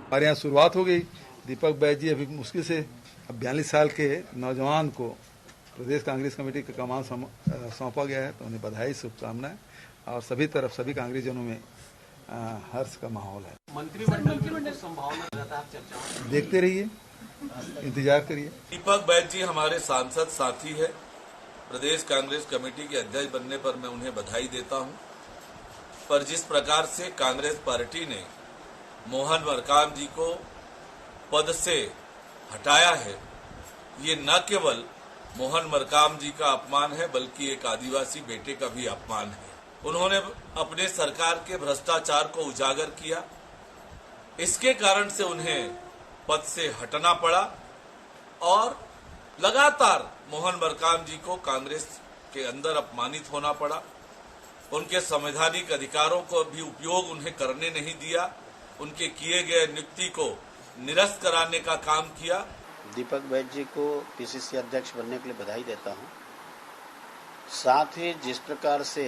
हमारे यहाँ शुरुआत हो गई। दीपक बैज जी अभी मुश्किल से 42 साल के नौजवान को प्रदेश कांग्रेस कमेटी का कमान सौंपा गया है, तो उन्हें बधाई, शुभकामनाएं और सभी तरफ सभी कांग्रेसजनों में हर्ष का माहौल है। मंत्रिमंडल में संभावना रहता है, चर्चा देखते रहिए, इंतजार करिए। दीपक बैज जी हमारे सांसद साथी है। प्रदेश कांग्रेस कमेटी के अध्यक्ष बनने पर मैं उन्हें बधाई देता हूं। पर जिस प्रकार से कांग्रेस पार्टी ने मोहन मरकाम जी को पद से हटाया है, ये न केवल मोहन मरकाम जी का अपमान है बल्कि एक आदिवासी बेटे का भी अपमान है। उन्होंने अपने सरकार के भ्रष्टाचार को उजागर किया, इसके कारण से उन्हें पद से हटना पड़ा और लगातार मोहन मरकाम जी को कांग्रेस के अंदर अपमानित होना पड़ा। उनके संवैधानिक अधिकारों को भी उपयोग उन्हें करने नहीं दिया, उनके किए गए नियुक्ति को निरस्त कराने का काम किया। दीपक बैज जी को पीसीसी अध्यक्ष बनने के लिए बधाई देता हूं। साथ ही जिस प्रकार से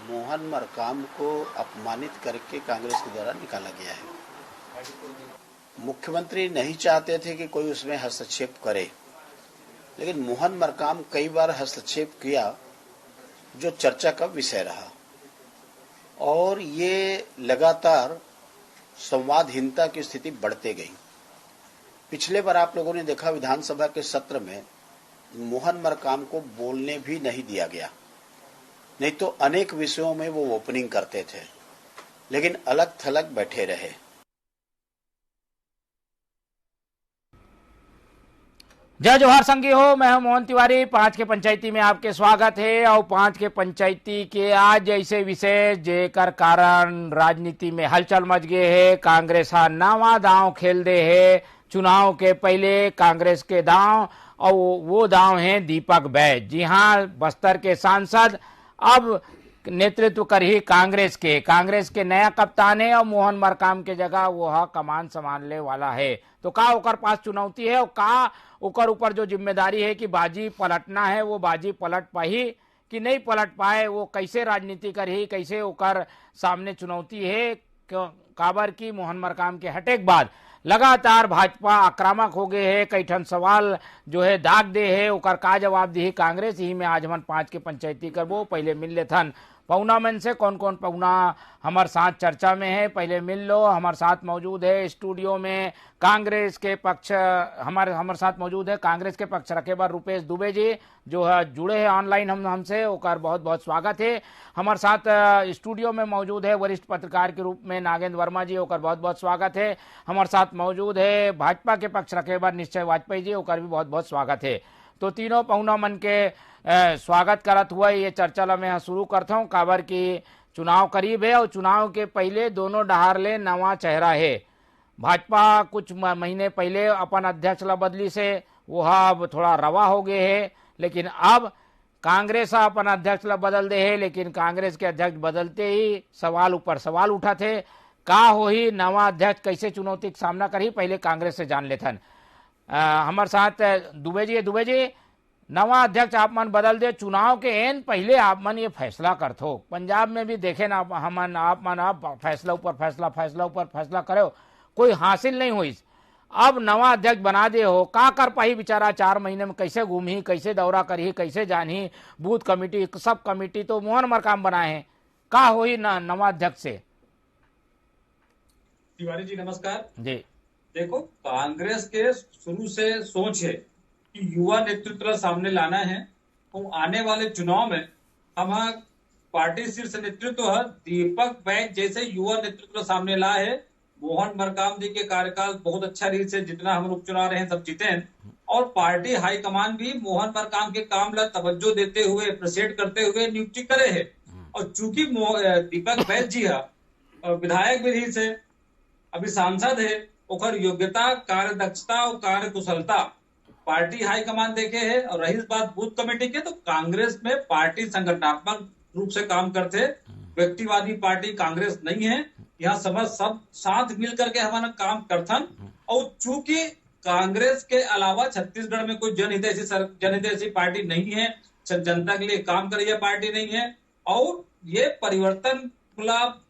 मोहन मरकाम को अपमानित करके कांग्रेस के द्वारा निकाला गया है, मुख्यमंत्री नहीं चाहते थे कि कोई उसमें हस्तक्षेप करे, लेकिन मोहन मरकाम कई बार हस्तक्षेप किया जो चर्चा का विषय रहा और ये लगातार संवादहीनता की स्थिति बढ़ते गई। पिछले बार आप लोगों ने देखा विधानसभा के सत्र में मोहन मरकाम को बोलने भी नहीं दिया गया, नहीं तो अनेक विषयों में वो ओपनिंग करते थे, लेकिन अलग थलग बैठे रहे। जय जोहार संगी हो, मैं हूं मोहन तिवारी। 5 के पंचायती में आपके स्वागत है। और 5 के पंचायती के आज ऐसे विषय जेकर कारण राजनीति में हलचल मच गए है। कांग्रेस नवा दांव खेल दे है चुनाव के पहले, कांग्रेस के दांव, और वो दांव है दीपक बैज। जी हाँ, बस्तर के सांसद अब नेतृत्व कर ही कांग्रेस के नया कप्तान है और मोहन मरकाम के जगह वो कमान संभालने वाला है। तो का ओकर पास चुनौती है और का ओकर ऊपर जो जिम्मेदारी है कि बाजी पलटना है, वो बाजी पलट पाही कि नहीं पलट पाए, वो कैसे राजनीति कर ही, कैसे ओकर सामने चुनौती है। काबर की मोहन मरकाम के हटे के बाद लगातार भाजपा आक्रामक हो गए है, कई ठन सवाल जो है दाग दे है, ओकर का जवाब दी कांग्रेस। यही में आज हम 5 के पंचायती करबो। पहले मिल लेथन पौना मन से, कौन कौन पौना हमारे साथ चर्चा में है, पहले मिल लो। हमारे साथ मौजूद है स्टूडियो में कांग्रेस के पक्ष, हमारे साथ मौजूद है कांग्रेस के पक्ष रखे बार रुपेश दुबे जी, जो है जुड़े हैं ऑनलाइन हमसे, ओकर बहुत बहुत स्वागत है। हमारे साथ स्टूडियो में मौजूद है वरिष्ठ पत्रकार के रूप में नागेंद्र वर्मा जी, ओकर बहुत बहुत स्वागत है। हमारे साथ मौजूद है भाजपा के पक्ष रखे बार निश्चय वाजपेयी जी, ओकर भी बहुत बहुत स्वागत है। तो तीनों पौना मन के स्वागत करत हुआ ये चर्चा ला मैं शुरू करता हूँ। काबर की चुनाव करीब है और चुनाव के पहले दोनों डहार ले नवा चेहरा है। भाजपा कुछ महीने पहले अपन अध्यक्ष ला बदली से वो अब थोड़ा रवा हो गए है, लेकिन अब कांग्रेस अपन अध्यक्ष ला बदल दे है, लेकिन कांग्रेस के अध्यक्ष बदलते ही सवाल ऊपर सवाल उठा थे। का हो ही नवा अध्यक्ष कैसे चुनौती का सामना करी, पहले कांग्रेस से जान लेथन। हमारे साथ दुबे जी, नवा अध्यक्ष आप मन बदल दे, चुनाव के एन पहले आप मन ये फैसला करते हो। पंजाब में भी देखे ना हमन, आप मन आप फैसला ऊपर फैसला करो, कोई हासिल नहीं हुई। अब नवा अध्यक्ष बना दे हो, का कर पाही बेचारा 4 महीने में, कैसे घूमी, कैसे दौरा करी, कैसे जानी, बूथ कमेटी सब कमेटी तो मोहन मरकाम बनाए हैं। का हो ही नवा अध्यक्ष से? तिवारी जी नमस्कार जी। देखो, कांग्रेस के शुरू से सोच है कि युवा नेतृत्व सामने लाना है। तो आने वाले चुनाव में हम पार्टी शीर्ष नेतृत्व है दीपक बैज जैसे युवा नेतृत्व सामने ला है। मोहन मरकाम जी के कार्यकाल बहुत अच्छा रही से, जितना हम उपचुनाव रहे हैं सब जीते हैं, और पार्टी हाईकमान भी मोहन मरकाम के काम ला तवज्जो देते हुए, अप्रिशिएट करते हुए नियुक्ति करे है। और चूंकि दीपक बैज जी विधायक भी रही से, अभी सांसद है, ओकर योग्यता, कार्यदक्षता और कार्यकुशलता पार्टी हाईकमान देखे है। और रही बात बूथ कमेटी के, तो कांग्रेस में पार्टी संगठनात्मक रूप से काम करते, व्यक्तिवादी पार्टी कांग्रेस नहीं है। यहाँ सब साथ मिल करके हमारा काम करथन। और चूंकि कांग्रेस के अलावा छत्तीसगढ़ में कोई जनहितैषी पार्टी नहीं है, जनता के लिए काम करिए पार्टी नहीं है, और ये परिवर्तन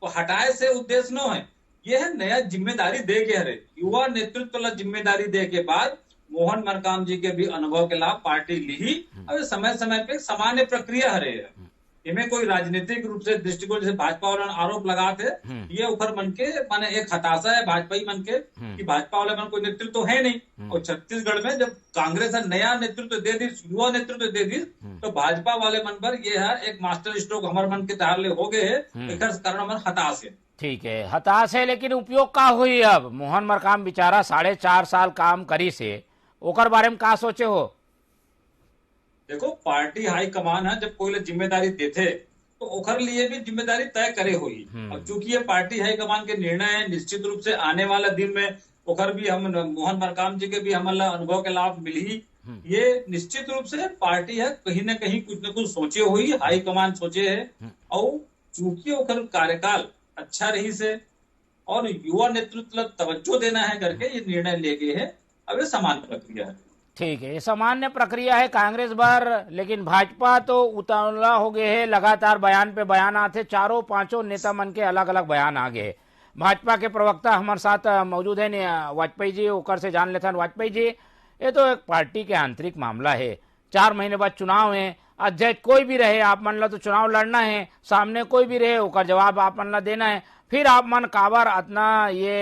हटाए से उद्देश्य न है, ये है नया जिम्मेदारी दे के हरे युवा नेतृत्व ला जिम्मेदारी दे के बाद मोहन मरकाम जी के भी अनुभव के लाभ पार्टी ली और समय समय पे सामान्य प्रक्रिया हरे है। इनमें कोई राजनीतिक रूप से दृष्टिकोण जैसे भाजपा वाले आरोप लगाते ये ऊपर मन के माने एक हताशा है भाजपा ही मन के कि भाजपा वाले मन कोई नेतृत्व तो है नहीं। और छत्तीसगढ़ में जब कांग्रेस ने नया नेतृत्व दे दी, युवा नेतृत्व दे दी, तो भाजपा वाले मन पर ये है एक मास्टर स्ट्रोक हमारे मन के तहले हो गए है, एक कारण मन हताश है। ठीक है, हताश है, लेकिन उपयोग का हुई? अब मोहन मरकाम बेचारा 4.5 साल काम करी से ओकर बारे में का सोचे हो? देखो पार्टी हाईकमान है, जब कोई जिम्मेदारी देते तो ओखर लिए भी जिम्मेदारी तय करे हुई। अब चूंकि ये पार्टी हाईकमान के निर्णय है, निश्चित रूप से आने वाला दिन में ओखर भी हम मोहन मरकाम जी के भी हमारा अनुभव के लाभ मिली। ये निश्चित रूप से पार्टी है कहीं न कहीं कुछ न कुछ सोचे हुई, हाईकमान सोचे है। और चूंकि ओखर कार्यकाल अच्छा रही से और युवा नेतृत्व तवज्जो देना है करके ये निर्णय ले गए है। अब ये सामान्य प्रक्रिया है। ठीक है, ये सामान्य प्रक्रिया है कांग्रेस भर, लेकिन भाजपा तो उतावला हो गए है। लगातार बयान पे बयान आते, चारों पांचों नेता मन के अलग अलग बयान आ गए। भाजपा के प्रवक्ता हमारे साथ मौजूद है वाजपेयी जी, ओकर से जान लेते हैं। वाजपेयी जी, ये तो एक पार्टी के आंतरिक मामला है, 4 महीने बाद चुनाव है, अध्यक्ष कोई भी रहे आप मन ला तो चुनाव लड़ना है, सामने कोई भी रहे ओकर जवाब आप मन ला देना है। फिर आप मन काबर अतना ये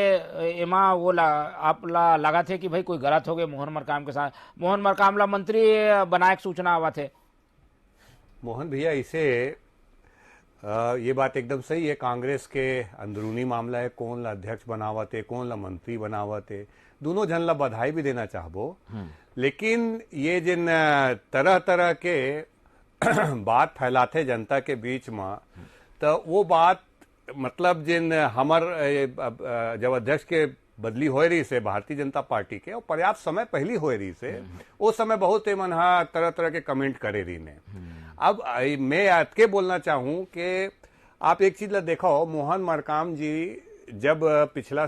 एमा वो आप ला लगा थे कि भाई कोई गलत हो गए मोहन मरकाम के साथ? मोहन मरकाम ला मंत्री बनाए सूचना आवा थे। मोहन भैया, इसे ये बात एकदम सही है, कांग्रेस के अंदरूनी मामला है, कौन ला अध्यक्ष बनावते, कौन ला मंत्री बनावते, दोनों जन ला बधाई भी देना चाहबो। लेकिन ये जिन तरह तरह के बात फैलाते जनता के बीच में, तो वो बात मतलब जिन हमर जब अध्यक्ष के बदली हो रही से भारतीय जनता पार्टी के और पर्याप्त समय पहली हो रही से उस समय बहुत मन तरह तरह के कमेंट करे रही ने। अब मैं अटके बोलना चाहूं कि आप एक चीज ला देखो, मोहन मरकाम जी जब पिछला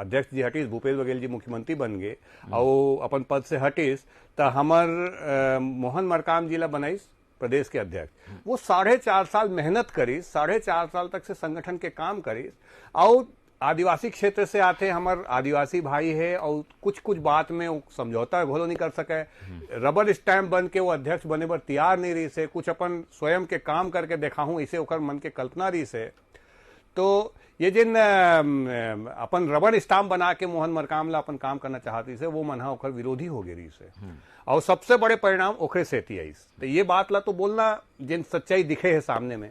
अध्यक्ष जी हटीस, भूपेश बघेल जी मुख्यमंत्री बन गए और अपन पद से हटीस, तो हमर मोहन मरकाम जी ला बनाईस प्रदेश के अध्यक्ष। वो 4.5 साल मेहनत करीस, 4.5 साल तक से संगठन के काम करीस। और आदिवासी क्षेत्र से आते हमारे आदिवासी भाई है और कुछ कुछ बात में वो समझौता घोलो नहीं कर सके, रबर स्टैम्प बन के वो अध्यक्ष बने पर तैयार नहीं रही से, कुछ अपन स्वयं के काम करके देखा हूं इसे ओकर मन के कल्पना रही से। तो ये जिन अपन रबर स्टाम्प बना के मोहन मरकाम ला अपन काम करना चाहती से, वो मनहा ओकर विरोधी हो गई से और सबसे बड़े परिणाम ओखरे से आईस। तो ये बात ला तो बोलना जिन सच्चाई दिखे है सामने में।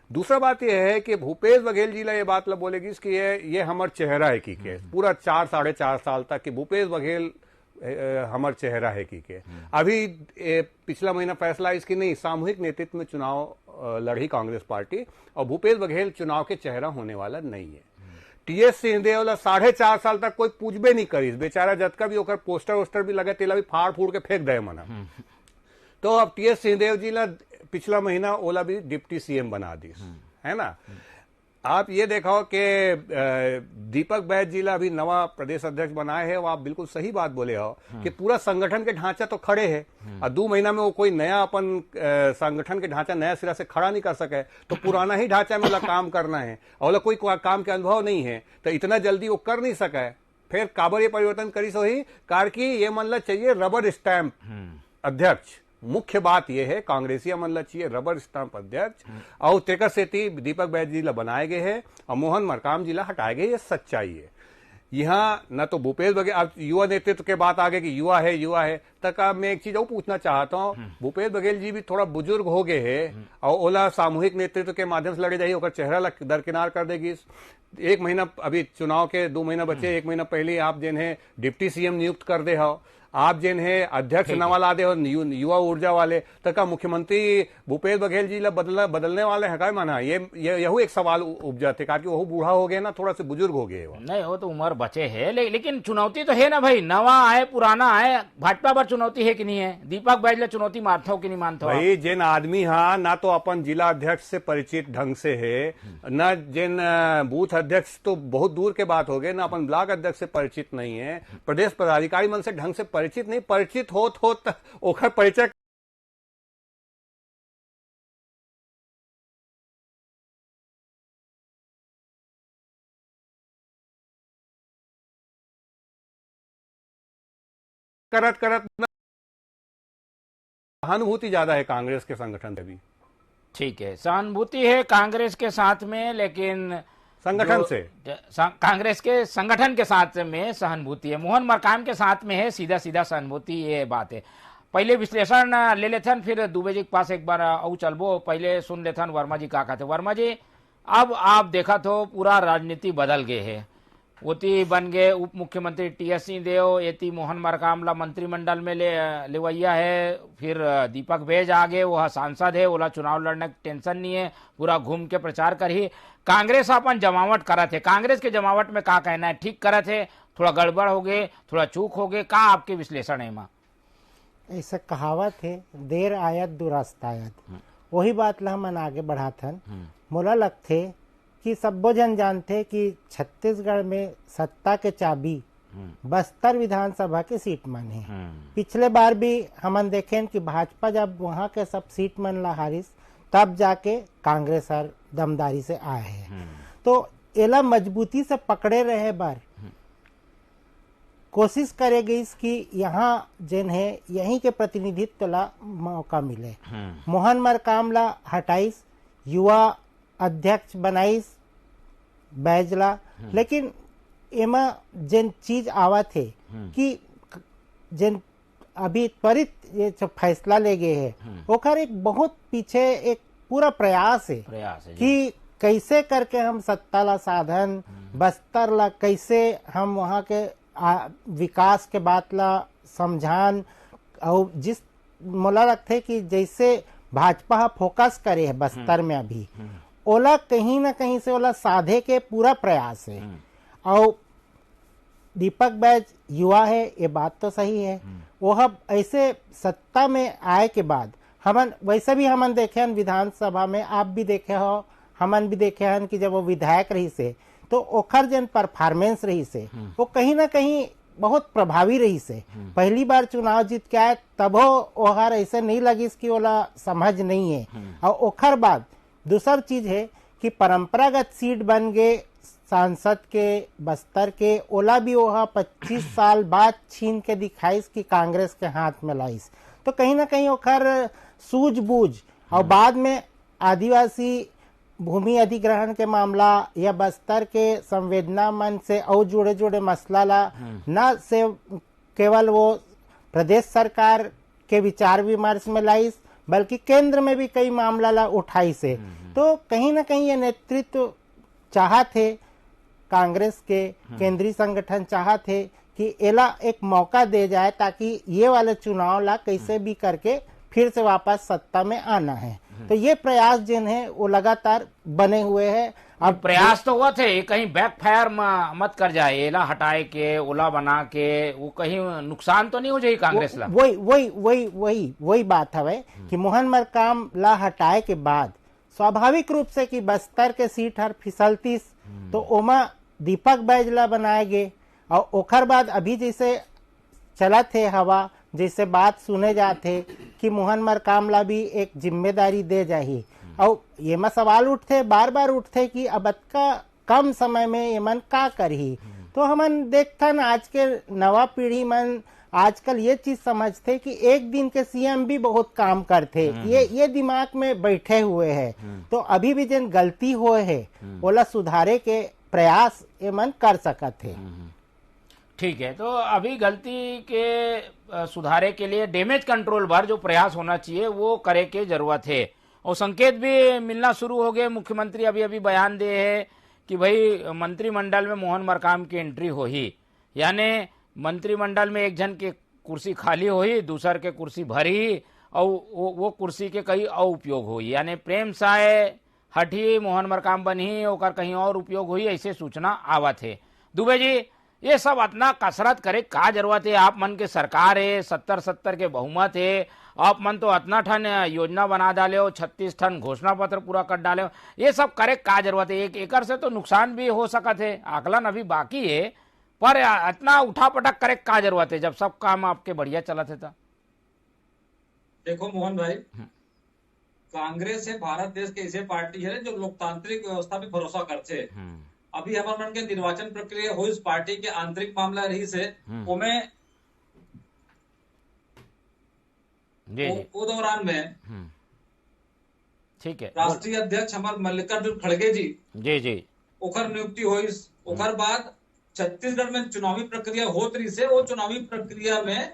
दूसरा बात यह है कि भूपेश बघेल जी ला ये बात ला बोलेगी कि ये हमार चेहरा है की के पूरा 4-4.5 साल तक कि भूपेश बघेल हमार चेहरा है की के। अभी पिछला महीना फैसला इसकी नहीं, सामूहिक नेतृत्व में चुनाव लड़ी कांग्रेस पार्टी और भूपेश बघेल चुनाव के चेहरा होने वाला नहीं है। टीएस सिंहदेव ला 4.5 साल तक कोई पूछबे नहीं करीस, बेचारा जतका भी ओकर पोस्टर वोस्टर भी लगे तेला भी फाड़ फूड़ के फेंक दे मना। तो अब टीएस सिंहदेव जी ला पिछला महीना ओला भी डिप्टी सीएम बना दी है ना। आप ये देखो कि दीपक बैद जी ला अभी नवा प्रदेश अध्यक्ष बनाए हैं, आप बिल्कुल सही बात बोले हो कि पूरा संगठन के ढांचा तो खड़े है और 2 महीना में वो कोई नया अपन संगठन के ढांचा नया सिरा से खड़ा नहीं कर सके, तो पुराना ही ढांचा में काम करना है और कोई काम के अनुभव नहीं है, तो इतना जल्दी वो कर नहीं सके। फिर काबर ये परिवर्तन करी सो ही कार की ये मन ला चाहिए रबर स्टैम्प अध्यक्ष। मुख्य बात यह है कांग्रेसिया मन ला चाहिए रबर स्टाम्प अध्यक्ष और तेकर सेती दीपक बैद जी ला बनाए गए हैं और मोहन मरकाम जी ला हटाए गए। ये सच्चाई है। यहाँ न तो भूपेश बघेल, अब युवा नेतृत्व के बात आगे कि युवा है तक अब मैं एक चीज और पूछना चाहता हूँ, भूपेश बघेल जी भी थोड़ा बुजुर्ग हो गए हैं और ओला सामूहिक नेतृत्व के माध्यम से लड़े जाइए, ओकर चेहरा दरकिनार कर देगी। 1 महीना अभी चुनाव के 2 महीना बचे, 1 महीना पहले आप जिन्हें डिप्टी सीएम नियुक्त कर दे हो, आप जिन्हें अध्यक्ष नवा ला दे और युवा ऊर्जा वाले तक का मुख्यमंत्री भूपेश बघेल जी ला बदलने वाले है क्या? माना ये यही एक सवाल उपजा थे कारण वो बूढ़ा हो गए ना, थोड़ा से बुजुर्ग हो गए। नहीं वो तो उम्र बचे है, लेकिन चुनौती तो है ना भाई, नवा आए पुराना आए, भाजपा पर चुनौती है कि नहीं है? दीपक बैद ला चुनौती मारता हो कि नहीं मानता भाई? जिन आदमी हाँ ना तो अपन जिला अध्यक्ष से परिचित ढंग से है, न जिन बूथ अध्यक्ष तो बहुत दूर के बात हो गए, ना अपन ब्लॉक अध्यक्ष से परिचित नहीं है, प्रदेश पदाधिकारी मन से ढंग से परिचित नहीं, परिचित होत ओखर परिचय करत करत सहानुभूति ज्यादा है कांग्रेस के संगठन से भी। ठीक है, सहानुभूति है कांग्रेस के साथ में, लेकिन संगठन से कांग्रेस के संगठन के साथ में सहानुभूति है, मोहन मरकाम के साथ में है सीधा सीधा सहानुभूति, ये बात है। पहले विश्लेषण ले लेथन, फिर दुबे जी के पास एक बार औ चलबो। पहले सुन लेथन वर्मा जी का कहते। वर्मा जी, अब आप देखा तो पूरा राजनीति बदल गए है। ओती बन गए उप मुख्यमंत्री टीएस सिंहदेव, एती मोहन मरकाम ला मंत्रिमंडल में लेवैया है, फिर दीपक बैज आ गए, वह सांसद है, ओला चुनाव लड़ने की टेंशन नहीं है, पूरा घूम के प्रचार कर ही। कांग्रेस अपन जमावट करत है, कांग्रेस के जमावट में का कहना है, ठीक करत है, थोड़ा गड़बड़ हो गए, थोड़ा चूक हो गए, का आपके विश्लेषण है? माँ ऐसा कहावत है, देर आयत दुरुस्त आयत, वही बात ला हमन आगे बढ़ाथन। मोला लगथे कि सब्बो जन जानते कि छत्तीसगढ़ में सत्ता के चाबी बस्तर विधानसभा के सीट मन है। पिछले बार भी हमन देखें कि भाजपा जब वहाँ के सब सीट मन ला हारिस, तब जाके कांग्रेस हर दमदारी से आए हैं। तो एला मजबूती से पकड़े रहे बार कोशिश करे गई कि यहाँ जिन है यहीं के प्रतिनिधित्व ला मौका मिले। मोहन मरकाम ला हटाइस, युवा अध्यक्ष बनाइस बैजला, लेकिन एमा जिन चीज आवा थे कि जिन अभी त्वरित ये जो फैसला ले गए हैं, ओकर एक बहुत पीछे एक पूरा प्रयास है कि कैसे करके हम सत्ता ला साधन, बस्तर ला कैसे हम वहाँ के विकास के बात ला समझान। और जिस मोला लगते कि जैसे भाजपा फोकस करे है बस्तर में अभी, ओला कहीं ना कहीं से ओला साधे के पूरा प्रयास है। और दीपक बैज युवा है, ये बात तो सही है। वो अब ऐसे सत्ता में आए के बाद हमन वैसे भी हमन देखे हन विधानसभा में, आप भी देखे हो, हमन भी देखे हन कि जब वो विधायक रही से तो ओखर जन परफॉर्मेंस रही से वो कहीं ना कहीं बहुत प्रभावी रही से। पहली बार चुनाव जीत के आए तबो ओहर ऐसे नहीं लगिस कि ओला समझ नहीं है। और ओखर बाद दूसर चीज है कि परंपरागत सीट बन गए सांसद के बस्तर के, ओला भी वह 25 साल बाद छीन के दिखाइस कि कांग्रेस के हाथ में लाइस। तो कहीं ना कहीं ओखर सूझबूझ और बाद में आदिवासी भूमि अधिग्रहण के मामला या बस्तर के संवेदना मन से और जुड़े जुड़े मसला ला न से केवल वो प्रदेश सरकार के विचार विमर्श में लाइस, बल्कि केंद्र में भी कई मामला ला उठाई से। तो कहीं ना कहीं ये नेतृत्व चाहते, कांग्रेस के केंद्रीय संगठन चाहते कि एला एक मौका दे जाए ताकि ये वाले चुनाव ला कैसे भी करके फिर से वापस सत्ता में आना है। तो ये प्रयास जिन है वो लगातार बने हुए हैं। अब प्रयास तो हुआ थे, कहीं बैकफायर मत कर जाए, एला हटाए के ओला बना के वो कहीं नुकसान तो नहीं हो जाए कांग्रेस ला। वही बात है कि मोहन मरकाम ला हटाए के बाद स्वाभाविक रूप से कि बस्तर के सीट हर फिसलतीस, तो ओमा दीपक बैज ला बनाए गए। और ओखर बाद अभी जैसे चला थे हवा, जैसे बात सुने जाते कि मोहन मरकाम ला भी एक जिम्मेदारी दे जाही। और ये में सवाल उठते, बार बार उठते कि अब का कम समय में ये मन का करही। तो हमन देखथन आज के नवा पीढ़ी मन आजकल ये चीज समझते कि एक दिन के सीएम भी बहुत काम करते, ये दिमाग में बैठे हुए हैं। तो अभी भी जिन गलती हुए है ओला सुधारे के प्रयास ये मन कर सकत है। ठीक है, तो अभी गलती के सुधारे के लिए डैमेज कंट्रोल बार जो प्रयास होना चाहिए वो करे के जरूरत है। और संकेत भी मिलना शुरू हो गए। मुख्यमंत्री अभी अभी बयान दे है कि भाई मंत्रिमंडल में मोहन मरकाम की एंट्री हो ही, यानी मंत्रिमंडल में एक जन की कुर्सी खाली हो ही, दूसर के कुर्सी भरी और वो कुर्सी के कई और उपयोग हो, यानी प्रेम साय हटी मोहन मरकाम बनी और कहीं और उपयोग हुई, ऐसे सूचना आवत है। दुबे जी, ये सब इतना कसरत करे का जरूरत है? आप मन के सरकार है, 70 के बहुमत है, आप मन तो इतना ठन योजना बना डाले हो, 36 ठन घोषणा पत्र पूरा कर डाले हो, ये सब करे का जरूरत है? एक एकड़ से तो नुकसान भी हो सकत है, आकलन अभी बाकी है, पर इतना उठा पटक करे का जरूरत है जब सब काम आपके बढ़िया चलत है? देखो मोहन भाई, कांग्रेस है भारत देश के ऐसे पार्टी है जो लोकतांत्रिक व्यवस्था पे भरोसा करते हैं। अभी हमारे मन के निर्वाचन प्रक्रिया हो इस पार्टी के आंतरिक मामला रही से उमें वो दौरान में ठीक है, राष्ट्रीय अध्यक्ष हमारे मल्लिकार्जुन खड़गे जी ओकर नियुक्ति हुई। ओकर बाद छत्तीसगढ़ में चुनावी प्रक्रिया होत रही से, वो चुनावी प्रक्रिया में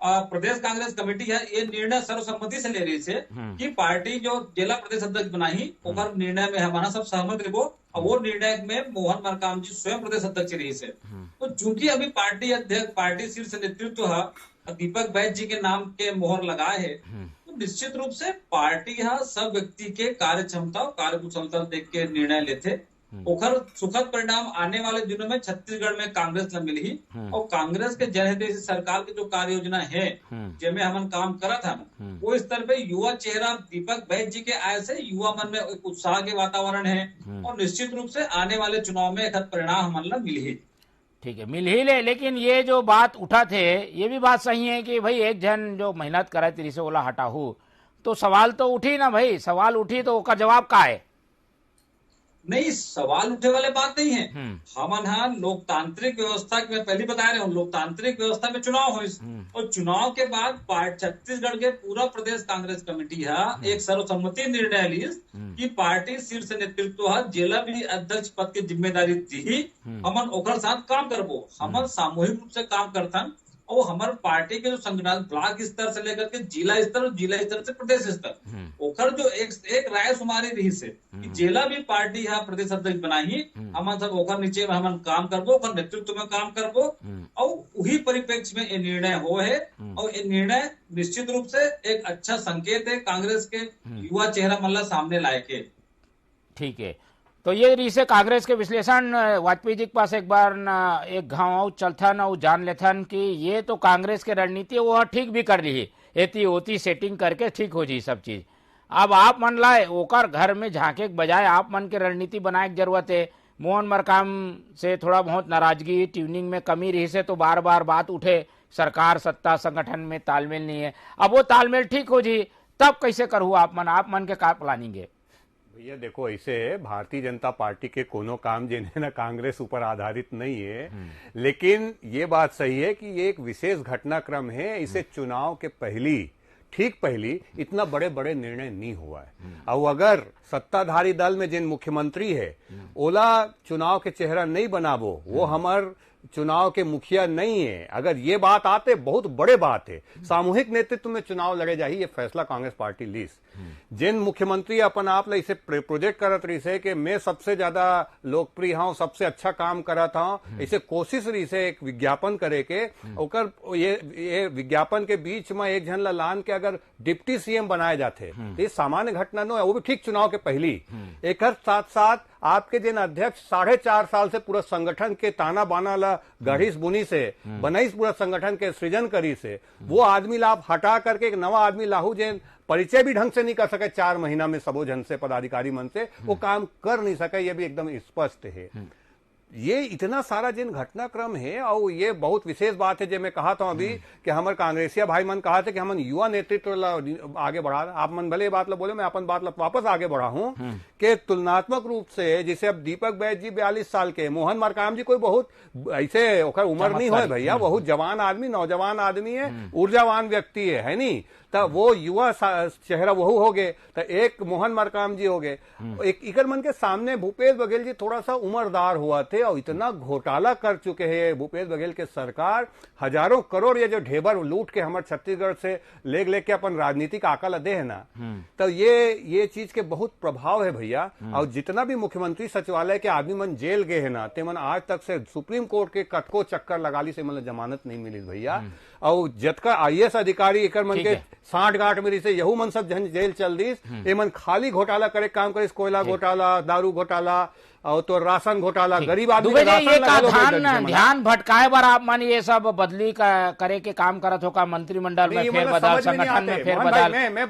प्रदेश कांग्रेस कमेटी है ये निर्णय सर्वसम्मति से ले रही से कि पार्टी जो जिला प्रदेश अध्यक्ष बनाई ओकर निर्णय में हमारा सब सहमत रहो, और वो निर्णय में मोहन मरकाम जी स्वयं प्रदेश अध्यक्ष रही से। तो चूंकि अभी पार्टी अध्यक्ष पार्टी शीर्ष नेतृत्व है दीपक बैज जी के नाम के मोहर लगाए है, तो निश्चित रूप से पार्टी सब व्यक्ति के कार्य क्षमता और कार्य कुशलता देख के निर्णय लेते। ओखर सुखद परिणाम आने वाले दिनों में छत्तीसगढ़ में कांग्रेस न मिली, और कांग्रेस के जनहित सरकार की जो कार्य योजना है जिसमें हम काम करा था वो स्तर पे युवा चेहरा दीपक बैज जी के आय से युवा मन में एक उत्साह के वातावरण है, और निश्चित रूप से आने वाले चुनाव में एक परिणाम हमारा मिल ही। ठीक है, मिल ही ले। लेकिन ये जो बात उठा थे ये भी बात सही है कि भाई एक जन जो मेहनत करे तेरी से बोला हटा हूँ, तो सवाल तो उठी ना भाई, सवाल उठी तो उसका जवाब का है? नहीं, सवाल उठे वाले बात नहीं है। हमन हाँ लोकतांत्रिक व्यवस्था में पहले बता रहे हूँ, लोकतांत्रिक व्यवस्था में चुनाव हुई और चुनाव के बाद छत्तीसगढ़ के पूरा प्रदेश कांग्रेस कमेटी है एक सर्वसम्मति निर्णय ली कि पार्टी शीर्ष नेतृत्व है जिला भी अध्यक्ष पद की जिम्मेदारी दी, हमन ओकर साथ काम करबो। हमन सामूहिक रूप से काम करथन, और हमारे पार्टी के जो संगठन ब्लॉक स्तर से लेकर के जिला स्तर और जिला स्तर से प्रदेश स्तर ओकर जो एक राय सुमारी रही से कि जिला भी पार्टी है प्रदेश अध्यक्ष बनाई, हम सब ओकर नीचे में हम काम करबो, ओकर नेतृत्व में काम करबो, और वही परिप्रेक्ष्य में ये निर्णय हो है। और ये निर्णय निश्चित रूप से एक अच्छा संकेत है कांग्रेस के युवा चेहरा मल्ला सामने लाए के। ठीक है, तो ये रही से कांग्रेस के विश्लेषण। वाजपेयी जी के पास एक बार न एक गाँव चलथन और जान लेथन कि ये तो कांग्रेस के रणनीति वो ठीक भी कर ली, एती ओती सेटिंग करके ठीक हो जी सब चीज। अब आप मन लाए ओकर घर में झांके के बजाय आप मन के रणनीति बनाए की जरूरत है। मोहन मरकाम से थोड़ा बहुत नाराजगी ट्यूनिंग में कमी रही से तो बार बार बात उठे, सरकार सत्ता संगठन में तालमेल नहीं है। अब वो तालमेल ठीक हो जी तब कैसे करूँ आप मन के का प्लानिंग है? भैया देखो, ऐसे भारतीय जनता पार्टी के कोनो काम जिन्हें ना कांग्रेस ऊपर आधारित नहीं है, लेकिन ये बात सही है कि ये एक विशेष घटनाक्रम है। इसे चुनाव के ठीक पहली इतना बड़े बड़े निर्णय नहीं हुआ है। और अगर सत्ताधारी दल में जिन मुख्यमंत्री है ओला चुनाव के चेहरा नहीं बनाबो, वो हमार चुनाव के मुखिया नहीं है, अगर ये बात आते बहुत बड़े बात है। सामूहिक नेतृत्व में चुनाव लड़े जाही ये फैसला कांग्रेस पार्टी लीस। जिन मुख्यमंत्री अपन आप इसे प्रोजेक्ट करत रही से कि मैं सबसे ज्यादा लोकप्रिय हूं, सबसे अच्छा काम करत हूं, इसे कोशिश रही से एक विज्ञापन करे के ओकर ये विज्ञापन के बीच में एक झन लान के अगर डिप्टी सीएम बनाए जाते तो ये सामान्य घटना नो है, वो भी ठीक चुनाव के पहली। एक साथ साथ आपके जिन अध्यक्ष 4.5 साल से पूरा संगठन के ताना बाना ला गढ़ीस बुनी से बनाईस पूरा संगठन के सृजन करी से, वो आदमी ला आप हटा करके एक नवा आदमी लाहू जिन परिचय भी ढंग से नहीं कर सके 4 महीना में सबो जन से पदाधिकारी मन से वो काम कर नहीं सके, ये भी एकदम स्पष्ट है। ये इतना सारा जिन घटनाक्रम है और ये बहुत विशेष बात है जो मैं कहा था अभी कि हमारे कांग्रेसिया भाई मन कहा थे कि हम युवा नेतृत्व आगे बढ़ा, आप मन भले बात ला बोले, मैं अपन बात ला वापस आगे बढ़ा हूं कि तुलनात्मक रूप से जैसे अब दीपक बैज जी 42 साल के, मोहन मरकाम जी कोई बहुत ऐसे उम्र नहीं हो भैया, बहुत जवान आदमी, नौजवान आदमी है, ऊर्जावान व्यक्ति है नहीं, तब वो युवा चेहरा वहू हो गए, तो एक मोहन मरकाम जी हो गए। एक इकर मन के सामने भूपेश बघेल जी थोड़ा सा उम्रदार हुआ थे और इतना घोटाला कर चुके हैं भूपेश बघेल के सरकार, हजारों करोड़ ये जो ढेबर लूट के हमारे छत्तीसगढ़ से लेके अपन राजनीतिक आकल दे है ना, तो ये चीज के बहुत प्रभाव है भैया। और जितना भी मुख्यमंत्री सचिवालय के आदमी मन जेल गए है ना, ते मन आज तक से सुप्रीम कोर्ट के कटको चक्कर लगा ली से मतलब जमानत नहीं मिली भैया। और जतका IAS अधिकारी एक मन के 60 गांठ में से यहू मन सब जेल चल दीस, ये मन खाली घोटाला करे काम करे, कोयला घोटाला, दारू घोटाला और तो राशन घोटाला, गरीब आदमी का राशन ध्यान भटकाए बार आप मान ये सब बदली करे के काम करत हो का मंत्रिमंडल में फेरबदल, संगठन में फेरबदल। मैं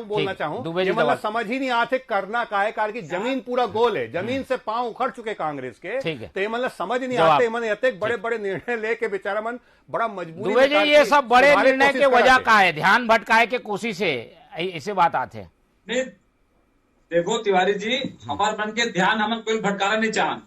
बोलना चाहूँ मतलब समझ ही नहीं आते करना काहे कार की जमीन पूरा गोल है, जमीन से पांव उखड़ चुके कांग्रेस के, तो ये मतलब समझ नहीं आते मन इतने बड़े बड़े निर्णय लेके बेचारा मन बड़ा मजबूरी। दुबे जी ये सब बड़े निर्णय के वजह का है, ध्यान भटकाए के कोशिश है, ऐसे बात आते हैं। देखो तिवारी जी, हमारे मन के ध्यान हमन कोई भटकाना नहीं चाहन,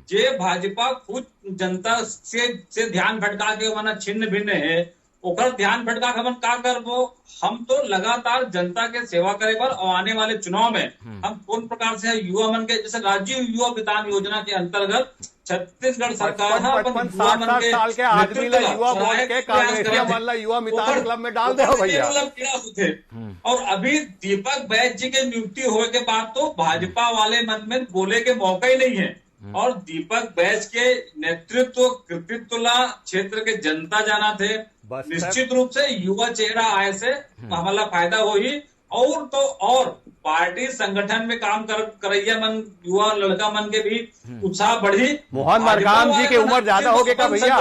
जे भाजपा खुद जनता से ध्यान भटका के वरना छिन्न भिन्न है ओकर ध्यान भटका हमन का करबो। हम तो लगातार जनता के सेवा करे पर और आने वाले चुनाव में हम कौन प्रकार से युवा मन के, जैसे राजीव युवा वितान योजना के अंतर्गत छत्तीसगढ़ सरकार 55-60 साल के आदमी ला युवा बोल के कांग्रेसिया मन ला युवा मितान क्लब में डाल दे भैया। और अभी दीपक बैज जी के नियुक्ति होने के बाद तो भाजपा वाले मन में बोले के मौका ही नहीं है। और दीपक बैज के नेतृत्व कृतित्व ला क्षेत्र के जनता जाना थे। निश्चित रूप से युवा चेहरा आए से हमारा फायदा हो ही। और तो और पार्टी संगठन में काम करैया मन, युवा लड़का मन के भी उत्साह बढ़ी। मोहन मरकाम जी की उम्र ज्यादा हो गई का भैया?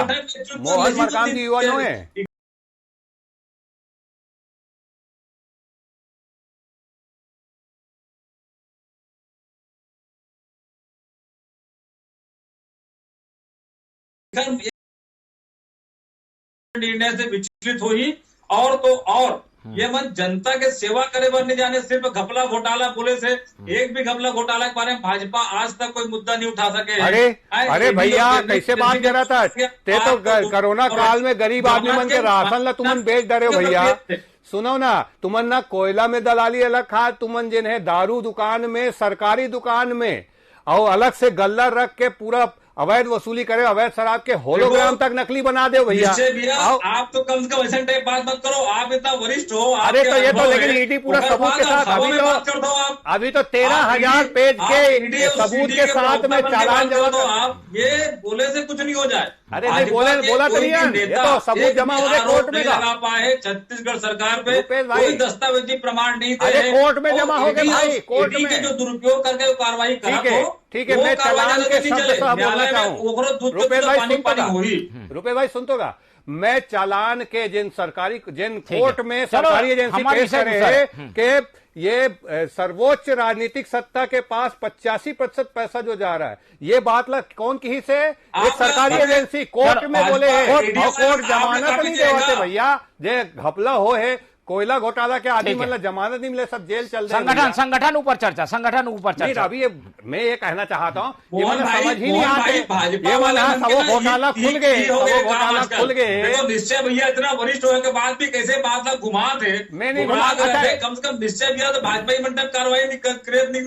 मोहन मरकाम जी युवा नो है। निर्णय से विचलित हुई। और तो और ये मन जनता के सेवा करे बर नहीं जाने, सिर्फ घपला घोटाला बोले से एक भी घपला घोटाला के बारे में भाजपा आज तक कोई मुद्दा नहीं उठा सके। अरे भैया कैसे बात कर रहा था? ते तो कोरोना काल में गरीब आदमी मन के राशन ला तुमन बेच डरे हो भैया। सुनो ना, तुमन ना कोयला में दलाली अलग खा, तुमन जिन है दारू दुकान में, सरकारी दुकान में और अलग से गल्ला रख के पूरा अवैध वसूली करे, अवैध शराब के होलोग्राम तक नकली बना दे भैया। आप तो कम से कम ऐसा टाइप बात मत करो, आप इतना वरिष्ठ हो। अरे तो ये तो लेकिन ईडी पूरा सबूत के साथ अभी तो 13,000 पेज के सबूत के साथ में चालान जमा दो। आप ये बोले से कुछ नहीं हो जाए। अरे नहीं बोला तो नहीं है, ये तो सबूत जमा हो गए कोर्ट में लगा पाए छत्तीसगढ़ सरकार पे कोई दस्तावेजी प्रमाण नहीं थे। अरे कोर्ट में जमा हो गए भाई, कोर्ट में जो दुरुपयोग करके कार्रवाई करा। ठीक है, मैं चालान के शब्द से बोलना चाहूँ। रुपेश भाई सुन तो गा, मैं चालान के जिन सरकारी जिन कोर्ट में सरकारी एजेंसी पेश करे है कि ये सर्वोच्च राजनीतिक सत्ता के पास 85% पैसा जो जा रहा है, ये बात ला कौन की से एक सरकारी एजेंसी कोर्ट में बोले है। और कोर्ट जमानत नहीं देते भैया, जे घपला हो है कोयला घोटाला के आदमी मतलब जमानत नहीं मिले, सब जेल चल रहे। संगठन ऊपर चर्चा। अभी मैं ये कहना चाहता हूँ, ये मतलब समझ ही नहीं आते। ये मतलब सब घोटाला खुल गए, निश्चय भैया इतना वरिष्ठ होने के बाद भी कैसे बात घुमा थे? मैं नहीं घुमा, कम से कम निश्चय भैया तो भाजपा ही मंडप कार्रवाई नहीं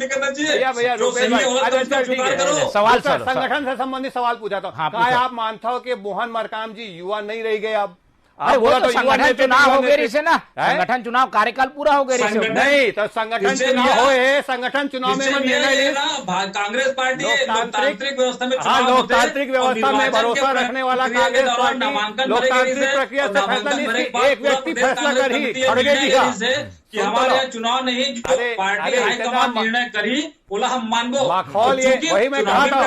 करना चाहिए भैया। सवाल संगठन से संबंधित सवाल पूछा था, आप मानते हो कि मोहन मरकाम जी युवा नहीं रह गए? अब वो तो संगठन चुनाव हो गए से ना, संगठन चुनाव कार्यकाल पूरा हो गया। नहीं तो संगठन चुनाव हो, संगठन चुनाव में निर्णय कांग्रेस पार्टी लोकतांत्रिक व्यवस्था में, लोकतांत्रिक व्यवस्था में भरोसा रखने वाला कांग्रेस पार्टी लोकतांत्रिक प्रक्रिया से फैसला नहीं, एक व्यक्ति फैसला कर ही खड़गे दिया कि हमारे यहाँ चुनाव नहीं, पार्टी हाईकमान निर्णय करी, बोला हम मानबो। माखौल ये वही मैं कहा था।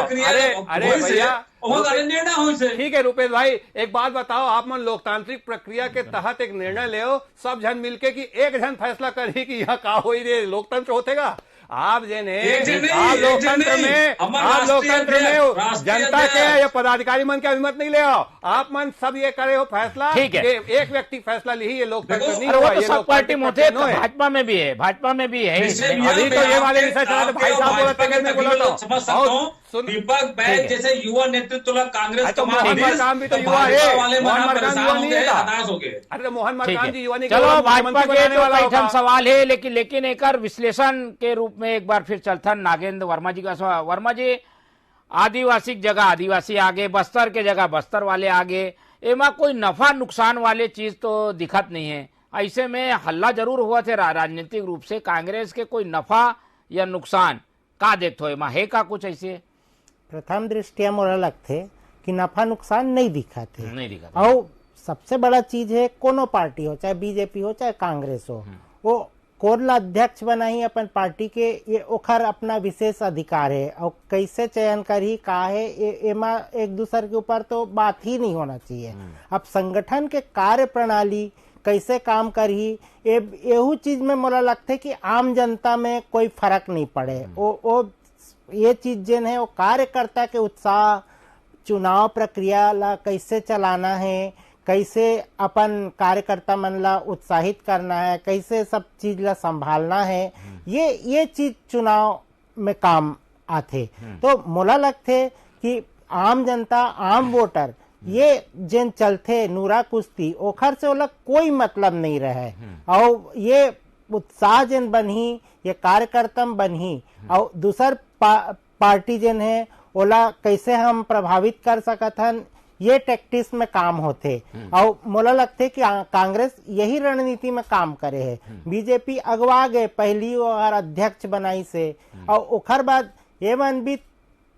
अरे भैया ठीक है रुपेश भाई, एक बात बताओ, आप मन लोकतांत्रिक प्रक्रिया के तहत एक निर्णय ले, सब जन मिलके कि एक जन फैसला करी कि यहाँ का हो रे लोकतंत्र होतेगा? आप आप लोकतंत्र में जनता के या पदाधिकारी मन के अभिमत नहीं ले आओ, आप मन सब ये करे हो फैसला, ठीक है, एक व्यक्ति फैसला ली, ये लोकतंत्र नहीं हुआ। ये सब पार्टी में होते, भाजपा में भी है, अभी तो ये वाले विषय चला तो भाई साहब बोला था दीपक बैज जैसे युवा नेतृत्व कांग्रेस तो मोहन मरकाम भी तो युवा है, मोहन मरकाम युवा नहीं है, हताश हो गए। अरे तो मोहन मरकाम जी युवा नहीं, चलो भाजपा के तो सवाल है, लेकिन एक विश्लेषण के रूप में एक बार फिर चलथन नागेंद्र वर्मा जी का सवाल। वर्मा जी, आदिवासी जगह आदिवासी आगे, बस्तर के जगह बस्तर वाले आगे, एमा कोई नफा नुकसान वाले चीज तो दिखत नहीं है। ऐसे में हल्ला जरूर हुआ थे राजनीतिक रूप से, कांग्रेस के कोई नफा या नुकसान का देखते हो एमा है का कुछ ऐसे? प्रथम दृष्टिया मोरा लगते कि नफा नुकसान नहीं दिखा और सबसे बड़ा चीज है, कोनो पार्टी हो, चाहे बीजेपी हो चाहे कांग्रेस हो, वो कोरला अध्यक्ष बनाई अपन पार्टी के, ये ओखर अपना विशेष अधिकार है और कैसे चयन करी का है एमा एक दूसरे के ऊपर तो बात ही नहीं होना चाहिए। अब संगठन के कार्य प्रणाली कैसे काम करी, यहू चीज में मोला लगता है कि आम जनता में कोई फर्क नहीं पड़े। वो ये चीज जिन है वो कार्यकर्ता के उत्साह, चुनाव प्रक्रिया ला कैसे चलाना है, कैसे अपन कार्यकर्ता मन ला उत्साहित करना है, कैसे सब चीज ला संभालना है, ये चीज चुनाव में काम आते। तो मोला लगते कि आम जनता, आम वोटर ये जिन चलते नूरा कुश्ती ओखर से ओला कोई मतलब नहीं रहे और ये उत्साह जिन बनी ये कार्यकर्ता बनी और दूसर पार्टी जिन है ओला कैसे हम प्रभावित कर सकत हन ये टैक्टिक्स में काम होते और मोला लगते कि कांग्रेस यही रणनीति में काम करे है। बीजेपी अगवा गए पहली और अध्यक्ष बनाई से और ओखर बाद ये मन भी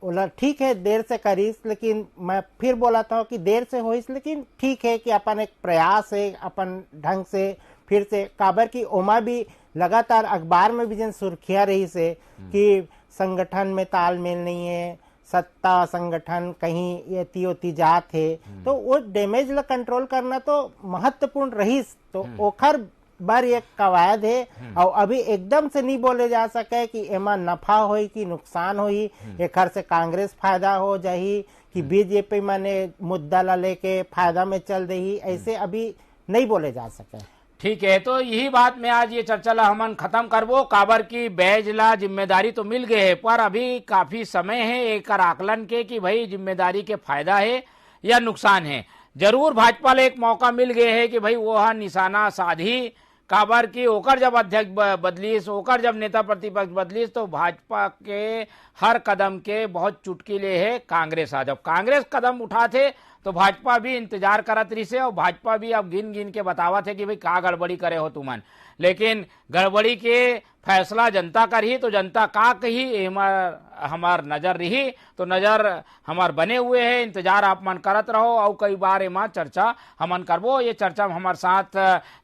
बोला ठीक है देर से करीस, लेकिन मैं फिर बोला था कि देर से होइस लेकिन ठीक है कि अपन एक प्रयास है अपन ढंग से फिर से काबर की ओमा भी लगातार अखबार में भी जिन सुर्खियां रही से कि संगठन में तालमेल नहीं है, सत्ता संगठन कहीं ये होती जात है, तो वो डैमेज ला कंट्रोल करना तो महत्वपूर्ण रहीस। तो ओखर बार एक कवायद है और अभी एकदम से नहीं बोले जा सके कि एमा नफा होई कि नुकसान होई, एकर से कांग्रेस फायदा हो जाही कि बीजेपी माने मुद्दा ला लेके फायदा में चल रही, ऐसे अभी नहीं बोले जा सके। ठीक है, तो यही बात में आज ये चर्चा ला हमन खत्म करबो। काबर की बैज ला जिम्मेदारी तो मिल गए है पर अभी काफी समय है एक आकलन के कि भाई जिम्मेदारी के फायदा है या नुकसान है। जरूर भाजपा ले एक मौका मिल गए है कि भाई वो निशाना साधी, काबर की ओकर जब अध्यक्ष बदलीस, ओकर जब नेता प्रतिपक्ष बदलीस तो भाजपा के हर कदम के बहुत चुटकीले है कांग्रेस। जब कांग्रेस कदम उठाते तो भाजपा भी इंतजार करत रही से और भाजपा भी अब गिन गिन के बतावत है कि भाई का गड़बड़ी करे हो तुमन, लेकिन गड़बड़ी के फैसला जनता कर ही तो जनता का कही हमार नजर रही तो नजर हमार बने हुए है, इंतजार आप मन करत रहो और कई बार एमा चर्चा हमन करबो। ये चर्चा में हमारे साथ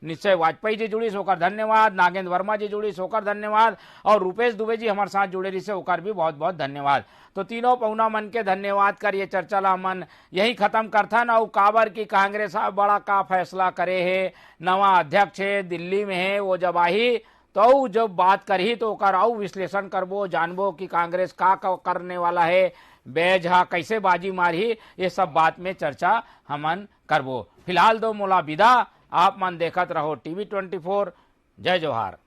निश्चय वाजपेयी जी जुड़ी सोकर धन्यवाद, नागेंद्र वर्मा जी जुड़ी सोकर धन्यवाद और रूपेश दुबे जी हमारे साथ जुड़े रही से ओकर भी बहुत बहुत धन्यवाद। तो तीनों पहुना मन के धन्यवाद कर ये चर्चा ला मन यही खत्म करथन और काबर की कांग्रेस बड़ा का फैसला करे है, नवा अध्यक्ष है दिल्ली में है, वो जब आई तो जब बात करही तो कराऊ विश्लेषण करबो, जानबो कि कांग्रेस का करने वाला है, बैज हा कैसे बाजी मारी, ये सब बात में चर्चा हमन करबो। फिलहाल दो मोला विदा, आप मन देखत रहो TV24। जय जोहार।